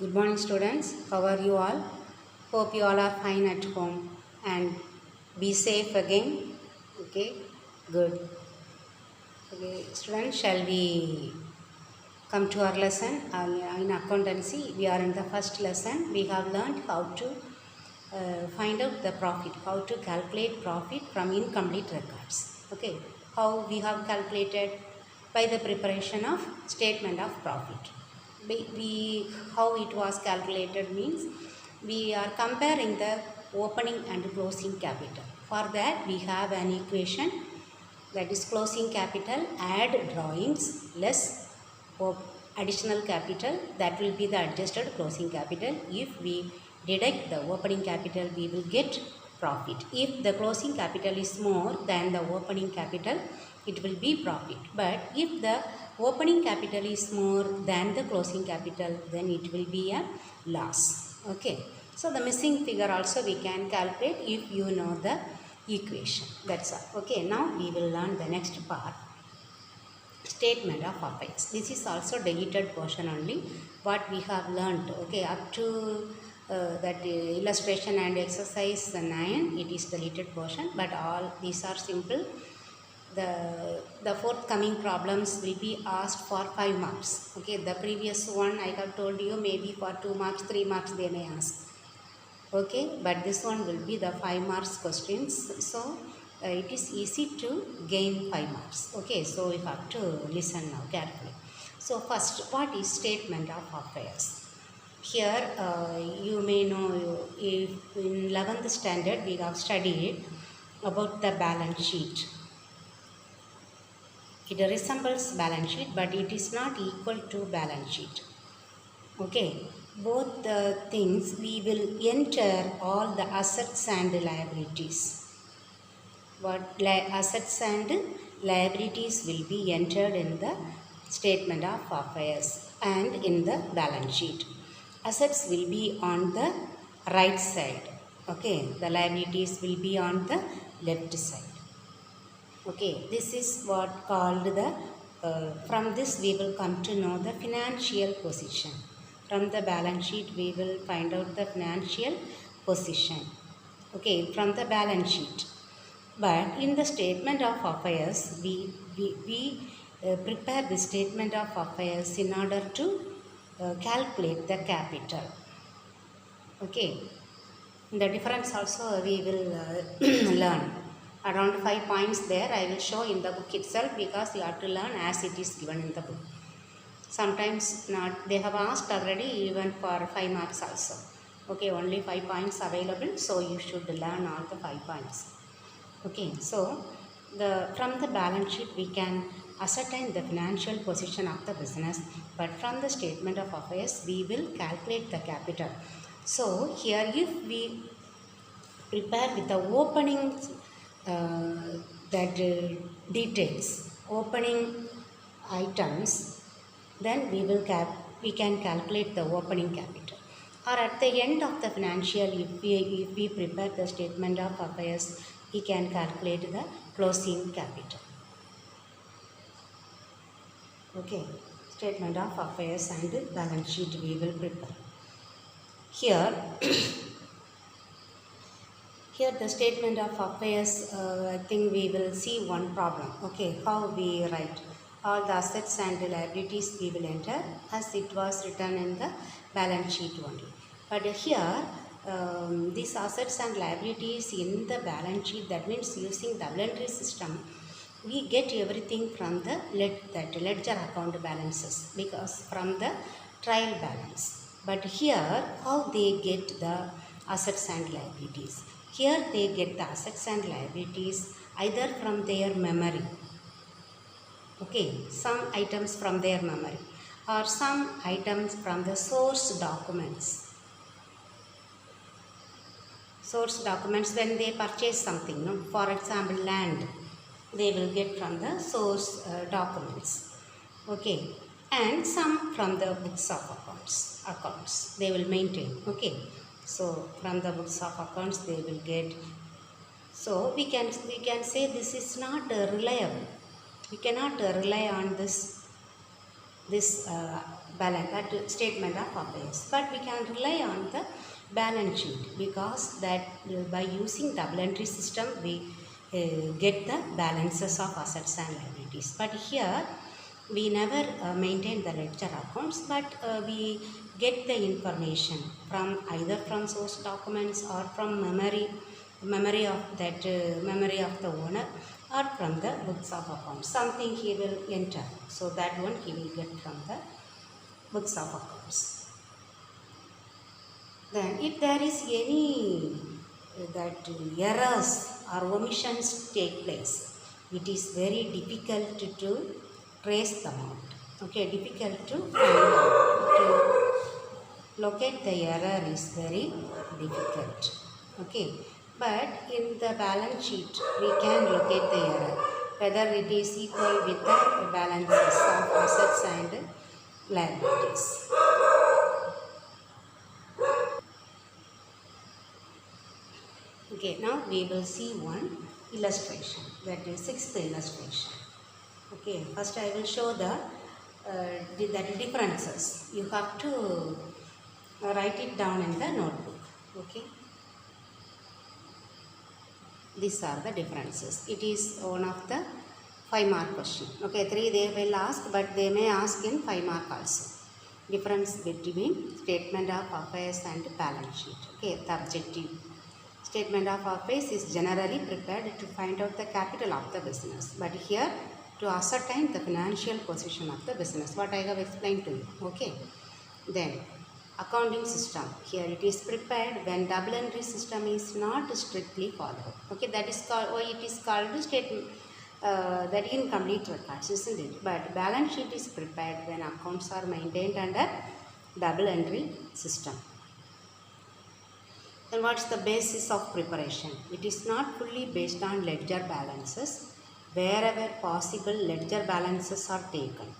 Good morning, students. How are you all? Hope you all are fine at home and be safe again. Okay, good. Okay, students, shall we come to our lesson? In accountancy, we are in the first lesson. We have learned how to find out the profit, how to calculate profit from incomplete records. Okay, how we have calculated by the preparation of statement of profit. How it was calculated means we are comparing the opening and closing capital. For that we have an equation, that is closing capital add drawings less additional capital, that will be the adjusted closing capital. If we deduct the opening capital, we will get profit. If the closing capital is more than the opening capital, it will be profit. But if the opening capital is more than the closing capital, then it will be a loss. Okay, so the missing figure also we can calculate if you know the equation. That's all. Okay, now we will learn the next part, statement of affairs. This is also deleted portion only, what we have learned. Okay, up to that illustration and exercise 9, it is deleted portion, but all these are simple. The forthcoming problems will be asked for 5 marks. Okay, the previous one I have told you maybe for 2 marks, 3 marks they may ask. Okay, but this one will be the 5 marks questions. So it is easy to gain 5 marks. Okay, so you have to listen now carefully. So first, what is statement of affairs? Here you may know, if in 11th standard we have studied about the balance sheet. It resembles balance sheet, but it is not equal to balance sheet. Okay, both the things we will enter all the assets and liabilities. What assets and liabilities will be entered in the statement of affairs and in the balance sheet. Assets will be on the right side. Okay, the liabilities will be on the left side. Okay, this is what called the from this we will come to know the financial position. From the balance sheet we will find out the financial position. Okay, from the balance sheet. But in the statement of affairs, we prepare the statement of affairs in order to calculate the capital. Okay, the difference also we will learn. Around 5 points there I will show in the book itself, because you have to learn as it is given in the book. Sometimes not, they have asked already even for 5 marks also. Okay, only 5 points available, so you should learn all the 5 points. Okay, so from the balance sheet we can ascertain the financial position of the business, but from the statement of affairs we will calculate the capital. So here if we prepare with the opening details, opening items, then we can calculate the opening capital. Or at the end of the financial, if we prepare the statement of affairs, we can calculate the closing capital. Okay, statement of affairs and balance sheet we will prepare. Here, here the statement of affairs, I think we will see one problem. Okay, how we write. All the assets and liabilities we will enter as it was written in the balance sheet only. But here, these assets and liabilities in the balance sheet, that means using double entry system, we get everything from the ledger account balances, because from the trial balance. But here, how they get the assets and liabilities? Here they get the assets and liabilities either from their memory. Okay, some items from their memory, or some items from the source documents. Source documents when they purchase something, no? For example, land, they will get from the source documents. Okay, and some from the books of accounts they will maintain. Okay, so from the books of accounts they will get. So we can say this is not reliable. We cannot rely on this statement of affairs. But we can rely on the balance sheet because that by using double entry system we get the balances of assets and liabilities. But here we never maintain the ledger accounts, but we get the information from either from source documents or from memory of the owner, or from the books of accounts. Something he will enter, so that one he will get from the books of accounts. Then if there is any that errors or omissions take place, it is very difficult to trace them out. Okay, difficult to find out. To locate the error is very difficult. Okay, but in the balance sheet we can locate the error, whether it is equal with the balances of assets and liabilities. Okay, now we will see one illustration, that is sixth illustration. Okay, first I will show the differences. You have to write it down in the notebook. Okay, these are the differences. It is one of the 5-mark question. Okay, 3 they will ask, but they may ask in 5 mark also. Difference between statement of affairs and balance sheet. Okay, the objective. Statement of affairs is generally prepared to find out the capital of the business, but here to ascertain the financial position of the business, what I have explained to you. Okay, then accounting system, here it is prepared when double entry system is not strictly followed. Okay, that is called, why it is called statement that incomplete records, isn't it? But balance sheet is prepared when accounts are maintained under double entry system. Then what is the basis of preparation? It is not fully based on ledger balances. Wherever possible, ledger balances are taken.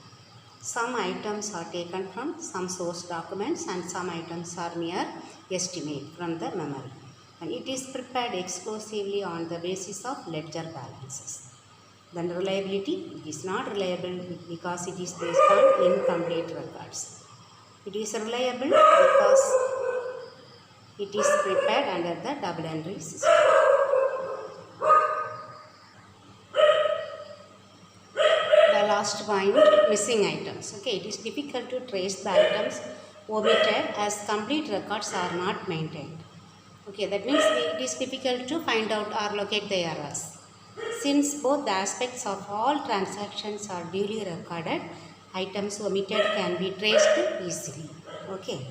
Some items are taken from some source documents and some items are mere estimate from the memory. And it is prepared exclusively on the basis of ledger balances. Then reliability, it is not reliable because it is based on incomplete records. It is reliable because it is prepared under the double entry system. The last point, missing items. Okay, it is difficult to trace the items omitted as complete records are not maintained. Okay, that means it is difficult to find out or locate the errors. Since both the aspects of all transactions are duly recorded, items omitted can be traced easily. Okay.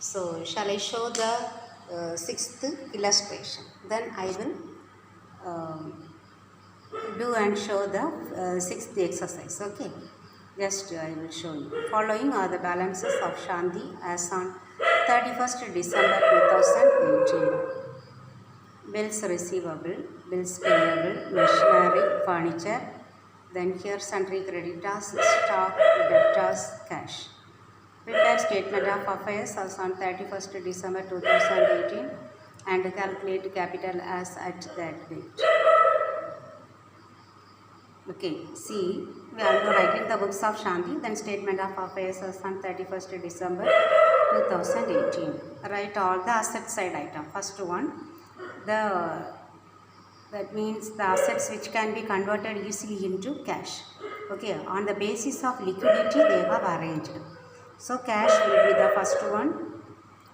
So, shall I show the sixth illustration? Then I will do and show the sixth exercise. Okay. Just I will show you. Following are the balances of Shanti as on 31st December 2018. Bills receivable, bills payable, machinery, furniture. Then here sundry creditors, stock, debtors, cash. Prepare statement of affairs as on 31st December 2018 and calculate capital as at that date. Okay, see, we are writing the books of Shanti, then statement of affairs as on 31st December 2018. Write all the asset side item. First one, that means the assets which can be converted easily into cash. Okay, on the basis of liquidity they have arranged. So cash will be the first one,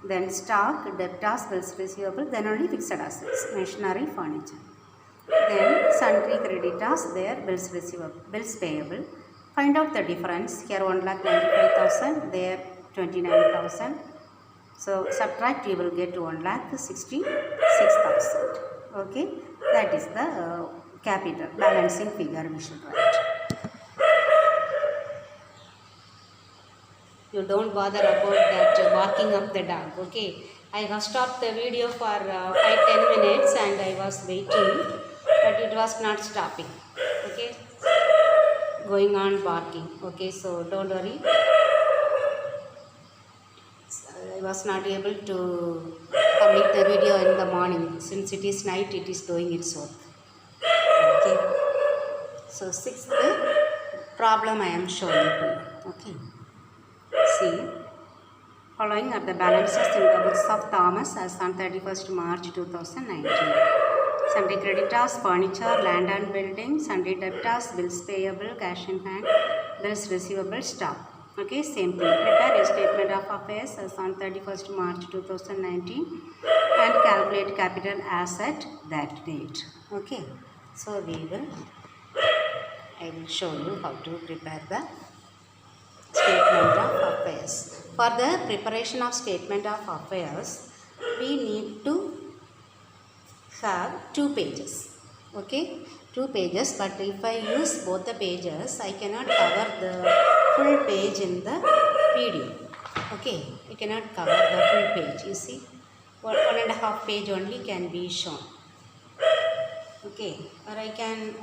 then stock, debtors, bills receivable, then only fixed assets, machinery, furniture. Then sundry creditors, there bills receivable, bills payable. Find out the difference. Here 1,95,000, there 29,000. So subtract, you will get 1,66,000. Okay, that is the capital balancing figure we should write. You don't bother about that barking of the dog. Okay, I have stopped the video for 5-10 minutes and I was waiting, but it was not stopping. Okay, going on barking. Okay, so don't worry. I was not able to complete the video in the morning. Since it is night, it is doing its work. Okay, so sixth problem I am showing you. Okay, See, following are the balances in the books of Thomas as on 31st March 2019. Sundry creditors, furniture, land and building, sundry debtors, bills payable, cash in hand, bills receivable, stock. Okay, same thing. Prepare a statement of affairs as on 31st March 2019 and calculate capital asset that date. Okay, so I will show you how to prepare the statement of affairs. For the preparation of statement of affairs, we need to have 2 pages. Okay, 2 pages, but if I use both the pages, I cannot cover the full page in the video. Okay, I cannot cover the full page. You see, 1.5 page only can be shown. Okay, or I can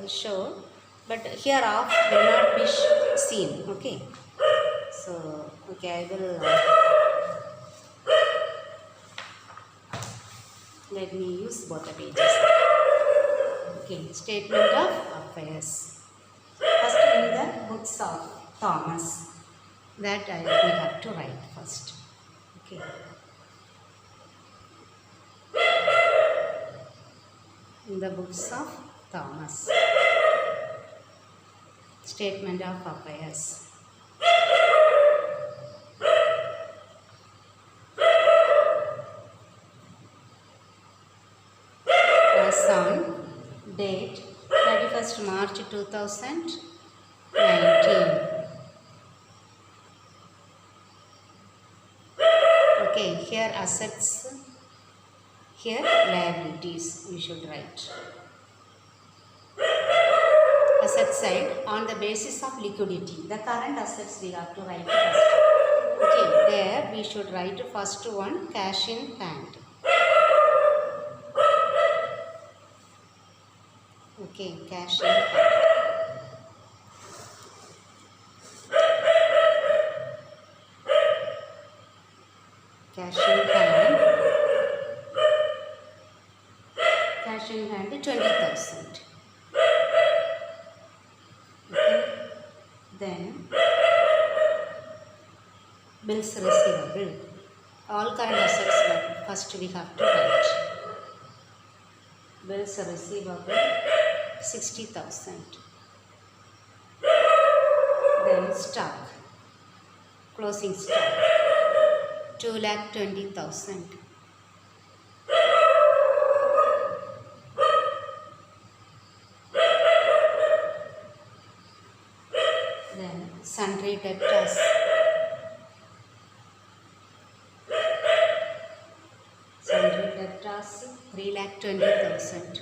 show, but here off will not be seen. Okay, so okay, I will let me use both the pages. Okay, statement of affairs. First in the books of Thomas, that we have to write first. Okay. In the books of Thomas, statement of affairs. As on date 31st March 2019. Okay, here assets, here liabilities we should write. Asset side on the basis of liquidity. The current assets we have to write first. Okay, there we should write first one, cash in hand. Okay, cash in hand. Cash in hand. Cash in hand 20,000. Okay. Then bills receivable. All current assets first we have to write. Bills receivable 60,000. Then stock, closing stock 2,20,000. Then sundry debtors, sundry debtors 3,20,000.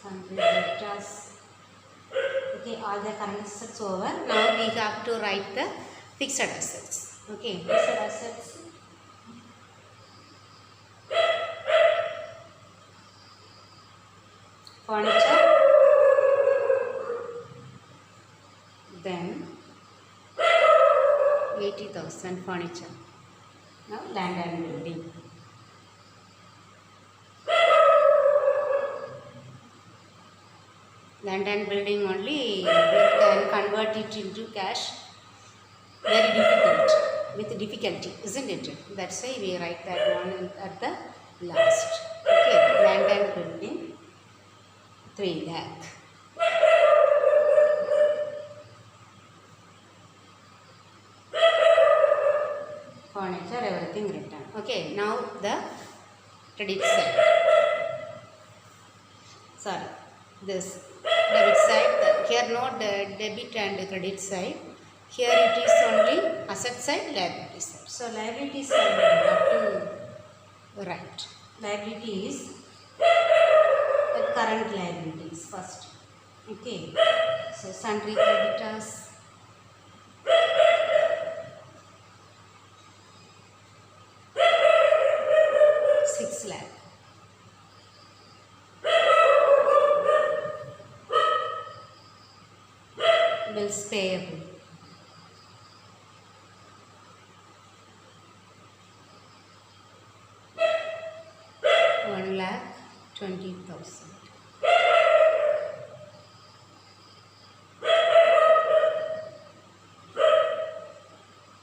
Sundry debtors. Okay, all the current assets over. Now we have to write the fixed assets. Okay, fixed assets. Furniture. Then 80,000 furniture. Now land and building. Land and building only we can convert it into cash. Very difficult, with difficulty, isn't it? That's why we write that one at the last. Okay, land and building 3 lakh. Furniture, everything written. Okay, now the credit side. Sorry, this debit side. Here no debit and credit side. Here it is only asset side, liability side. So liability side we have to write. Liability is the current liabilities first. Okay, so sundry creditors. 6 lakh. Bills payable. $1,20,000.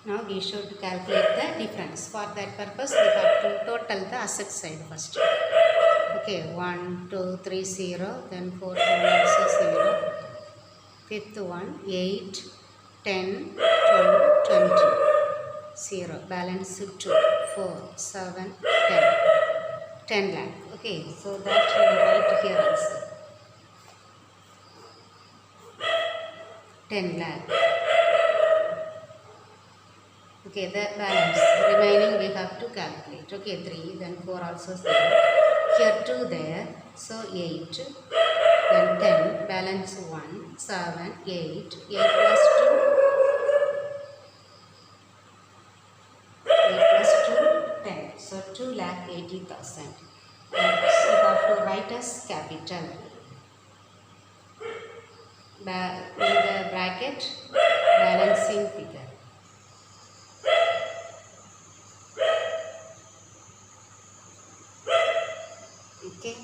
Now we should calculate the difference. For that purpose, we have to total the asset side first. Okay, 1, 2, 3, 0, then 4, 1, also 0. Fifth one, 8, 10, 12, 20. 0. Balance 2, 4, 7, 10. 10 lakh. Okay, so that you write here also. 10 lakh. Okay, the balance remaining we have to calculate. Okay, 3, then 4 also 0. Here 2 there, so 8, then 10, balance 1, 7, 8, 8 plus 2, 8 plus 2, 10. So 2,80,000. So you have to write as capital. In the bracket, balancing figure. Okay,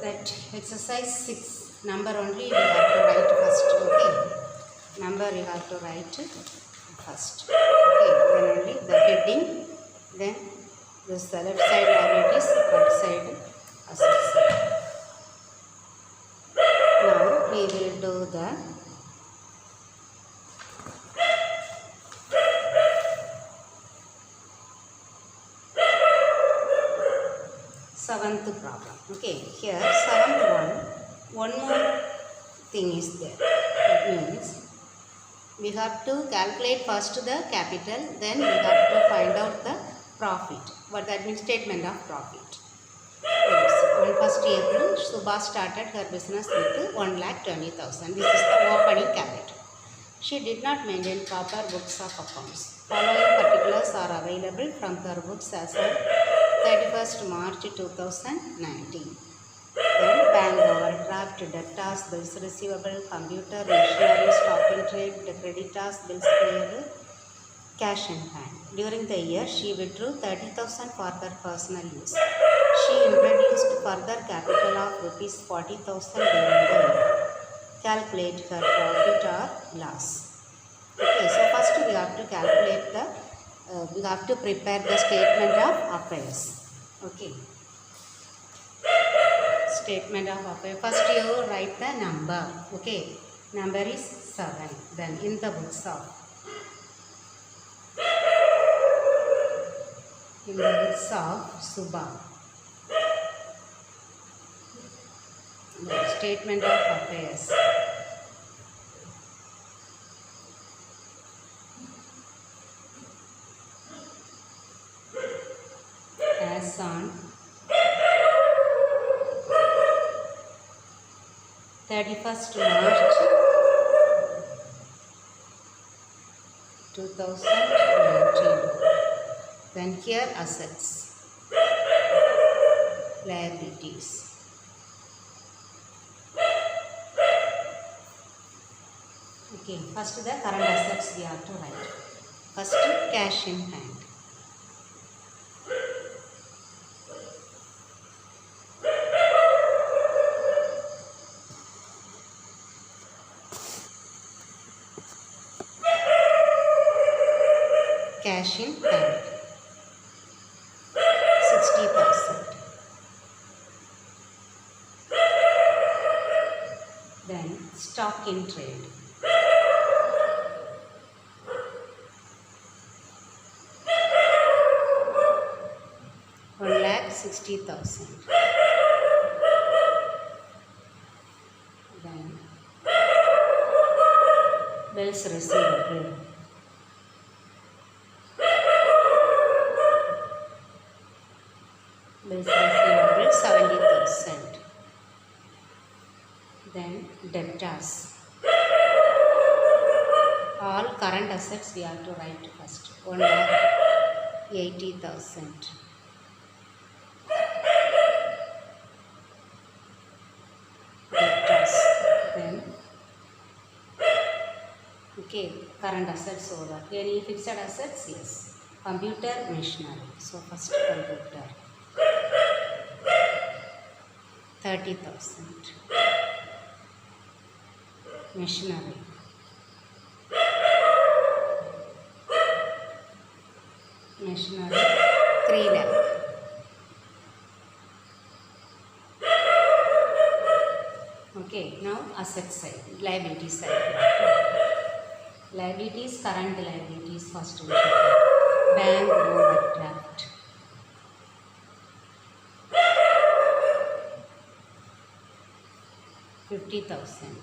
that exercise 6 number only you have to write first. Okay, number you have to write first. Okay, then only the heading, then this the left side liabilities, right side assets. Now we will do the seventh problem. Okay, here seventh one more thing is there. That means we have to calculate first the capital, then we have to find out the profit. What that means? Statement of profit. Yes. On 1st April, Subha started her business with 1,20,000. This is the opening capital. She did not maintain proper books of accounts. Following particulars are available from her books as of 31st March 2019. Then bank overdraft, debtors, bills receivable, computer, machinery, stock in trade, creditors, bills payable, cash in hand. During the year, she withdrew 30,000 for her personal use. She introduced further capital of rupees 40,000 during the year. Calculate her profit or loss. Okay, so first we have to calculate the, we have to prepare the statement of affairs. Okay. Statement of affairs. First you write the number. Okay. Number is 7. Then in the books of. In the books of Subha. The statement of affairs. As on 31st March 2019. Then here assets, liabilities. Okay, first the current assets we have to write. First cash in hand. Cash in hand, 60,000. Then stock in trade. $1,60,000. Then bills receivable. Bills receivable 70,000. Then debtors. All current assets we have to write first. 1,80,000. Debtors. Then okay, current assets over. Any fixed assets? Yes. Computer, machinery. So first computer. 30,000. Machinery. machinery 3 lakh. Okay, now asset side, liability side. Liabilities, current liabilities first we should. Bank overdraft. $50,000.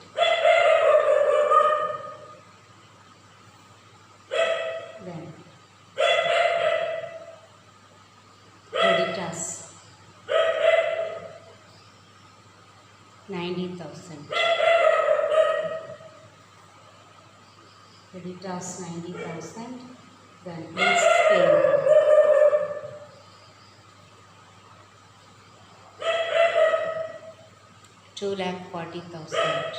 Then creditors 90,000. Creditors 90,000. Then bills payable 2,40,000.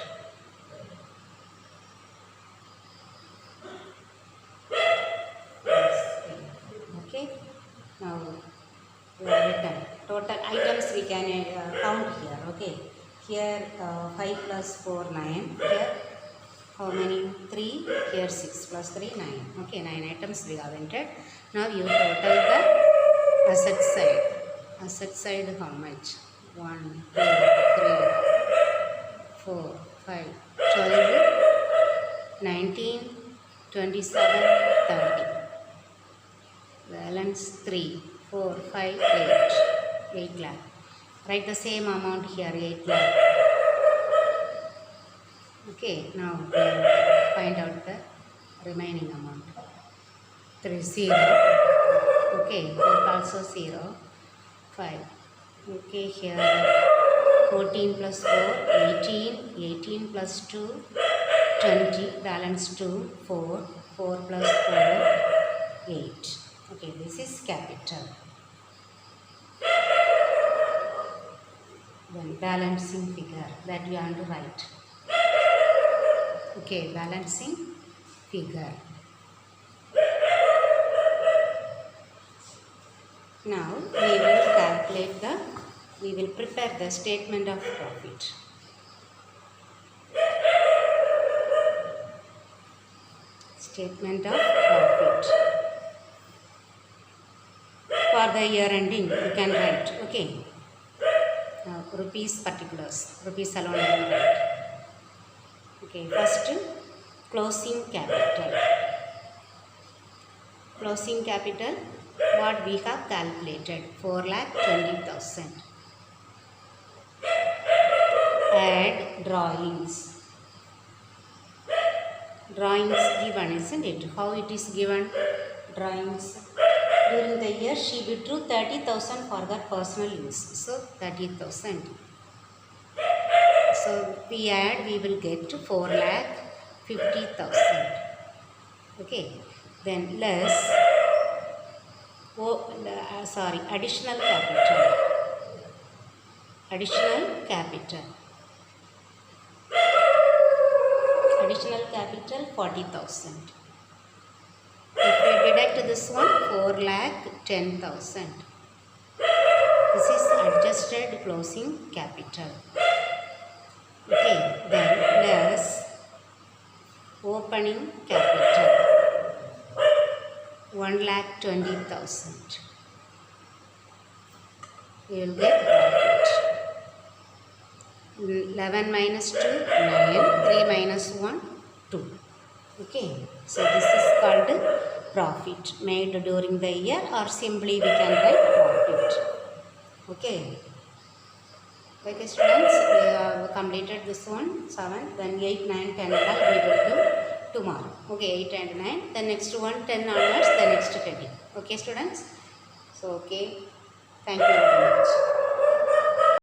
Okay. Now written total items we can count here. Okay. Here 5 plus 4 9. Here how many? 3. Here 6 plus 3 9. Okay, 9 items we have entered. Now you total the asset side. Asset side how much? 1, 2, 3, 4, 5, 12, 19, 27, 30. Balance 3, 4, 5, 8. 8 lakh. Write the same amount here, 8 lakh. Okay, now we find out the remaining amount. 3, 0. Okay, 4 also 0. 5. Okay, here 14 plus 4, 18. 18 plus 2, 20. Balance 2, 4. 4 plus 4, 8. Okay, this is capital. Then balancing figure that we have to write. Okay, balancing figure. Now we will prepare the statement of profit. Statement of profit. For the year ending, you can write. Okay. Now, rupees particulars. Rupees alone I will write. Okay, first closing capital. Closing capital, what we have calculated, 4,20,000. Add drawings. Drawings given, isn't it? How it is given? Drawings. During the year, she withdrew 30,000 for her personal use. So, 30,000. So, we add, we will get to 4,50,000. Okay. Then less, additional capital. Additional capital. Additional capital 40,000. If we deduct this one, 4,10,000. This is adjusted closing capital. Okay, then less opening capital 1,20,000. We will get profit. 11 minus 2, 9. 3 minus 1, 2. Okay, so this is called profit made during the year, or simply we can write profit. Okay. Okay students, we have completed this one, 7, then 8, 9, 10 and all we will do tomorrow. Okay, 8 and 9, the next one 10 onwards, the next 20. Okay students, so okay, thank you very much.